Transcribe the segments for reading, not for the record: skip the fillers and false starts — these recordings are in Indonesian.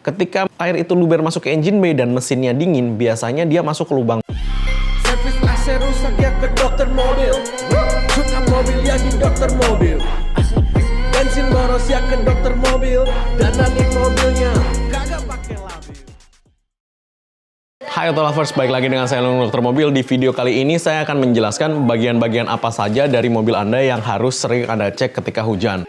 Ketika air itu luber masuk ke engine bay dan mesinnya dingin, biasanya dia masuk ke lubang. Servis AC rusak ya ke dokter mobil. Tune up mobil ya di dokter mobil. Bensin boros ya ke dokter mobil. Dandanin mobilnya kagak pakai labil. Hai Auto Lovers, balik lagi dengan saya Dokter Mobil. Di video kali ini saya akan menjelaskan bagian-bagian apa saja dari mobil Anda yang harus sering Anda cek ketika hujan.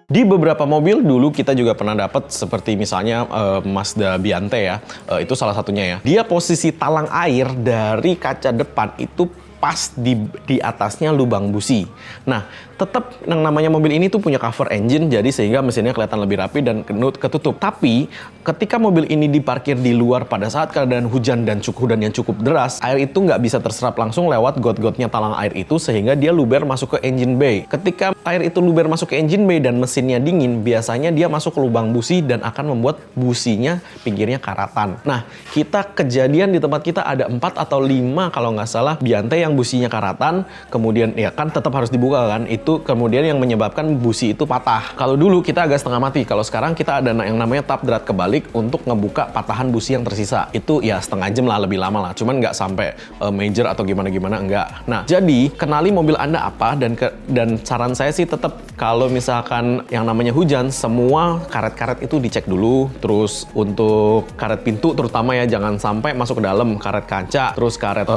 Di beberapa mobil dulu kita juga pernah dapat seperti misalnya Mazda Biante ya, itu salah satunya ya. Dia posisi talang air dari kaca depan itu pas di atasnya lubang busi. Nah, tetap yang namanya mobil ini tuh punya cover engine, jadi sehingga mesinnya kelihatan lebih rapi dan ketutup. Tapi ketika mobil ini diparkir di luar pada saat keadaan hujan dan hujan yang cukup deras, air itu nggak bisa terserap langsung lewat got-gotnya talang air itu, sehingga dia luber masuk ke engine bay. Ketika air itu luber masuk ke engine bay dan mesinnya dingin, biasanya dia masuk ke lubang busi dan akan membuat businya pinggirnya karatan. Nah, kejadian di tempat kita ada 4 atau 5 kalau nggak salah Biante yang businya karatan, kemudian ya kan tetap harus dibuka kan, itu kemudian yang menyebabkan busi itu patah. Kalau dulu kita agak setengah mati, kalau sekarang kita ada yang namanya tap drat kebalik untuk ngebuka patahan busi yang tersisa. Itu ya setengah jam lah, lebih lama lah, cuman nggak sampai major atau gimana-gimana, enggak. Nah, jadi kenali mobil Anda apa, dan saran saya sih tetap kalau misalkan yang namanya hujan, semua karet-karet itu dicek dulu. Terus untuk karet pintu terutama ya, jangan sampai masuk ke dalam, karet kaca, terus karet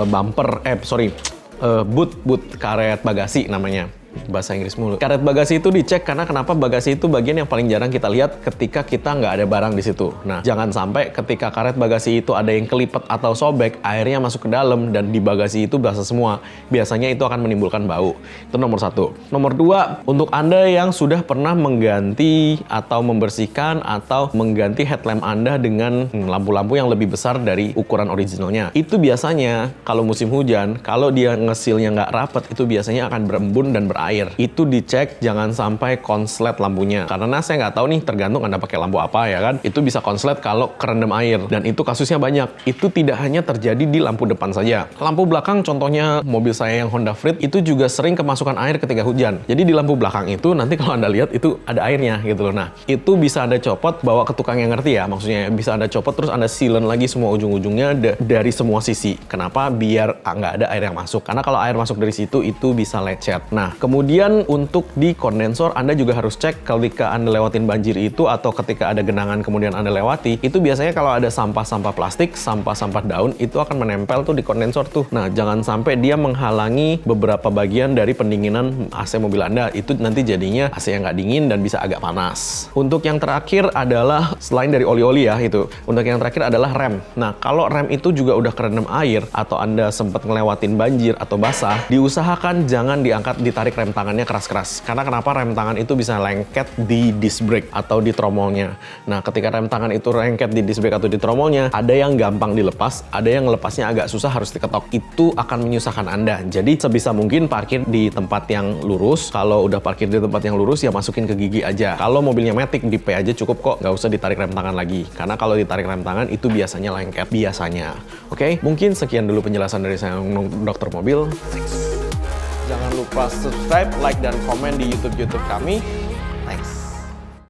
boot karet bagasi namanya. Bahasa Inggris mulu. Karet bagasi itu dicek karena kenapa? Bagasi itu bagian yang paling jarang kita lihat ketika kita nggak ada barang di situ. Nah, jangan sampai ketika karet bagasi itu ada yang kelipet atau sobek, airnya masuk ke dalam dan di bagasi itu basah semua. Biasanya itu akan menimbulkan bau. Itu nomor 1. Nomor 2, untuk Anda yang sudah pernah mengganti atau membersihkan atau mengganti headlamp Anda dengan lampu-lampu yang lebih besar dari ukuran originalnya. Itu biasanya kalau musim hujan, kalau dia ngesilnya nggak rapet, itu biasanya akan berembun dan air. Itu dicek, jangan sampai konslet lampunya. Karena saya nggak tahu nih, tergantung Anda pakai lampu apa ya kan. Itu bisa konslet kalau kerendam air. Dan itu kasusnya banyak. Itu tidak hanya terjadi di lampu depan saja. Lampu belakang, contohnya mobil saya yang Honda Freed, itu juga sering kemasukan air ketika hujan. Jadi di lampu belakang itu, nanti kalau Anda lihat itu ada airnya gitu loh. Nah, itu bisa Anda copot, bawa ke tukang yang ngerti ya. Maksudnya bisa Anda copot, terus Anda sealant lagi semua ujung-ujungnya dari semua sisi. Kenapa? Biar nggak ada air yang masuk. Karena kalau air masuk dari situ, itu bisa lecet. Nah, kemudian untuk di kondensor, Anda juga harus cek ketika Anda lewatin banjir itu atau ketika ada genangan kemudian Anda lewati, itu biasanya kalau ada sampah-sampah plastik, sampah-sampah daun, itu akan menempel tuh di kondensor tuh. Nah, jangan sampai dia menghalangi beberapa bagian dari pendinginan AC mobil Anda. Itu nanti jadinya AC yang nggak dingin dan bisa agak panas. Untuk yang terakhir adalah, selain dari oli-oli ya itu, untuk yang terakhir adalah rem. Nah, kalau rem itu juga udah kerendam air atau Anda sempat ngelewatin banjir atau basah, diusahakan jangan ditarik rem tangannya keras-keras. Karena kenapa? Rem tangan itu bisa lengket di disc brake atau di tromolnya. Nah, ketika rem tangan itu lengket di disc brake atau di tromolnya, ada yang gampang dilepas, ada yang lepasnya agak susah, harus diketok. Itu akan menyusahkan Anda. Jadi sebisa mungkin parkir di tempat yang lurus. Kalau udah parkir di tempat yang lurus, ya masukin ke gigi aja. Kalau mobilnya matic, di P aja cukup kok. Nggak usah ditarik rem tangan lagi. Karena kalau ditarik rem tangan, itu biasanya lengket. Biasanya. Oke? Mungkin sekian dulu penjelasan dari saya, Dokter Mobil. Jangan lupa subscribe, like, dan komen di YouTube kami. Thanks.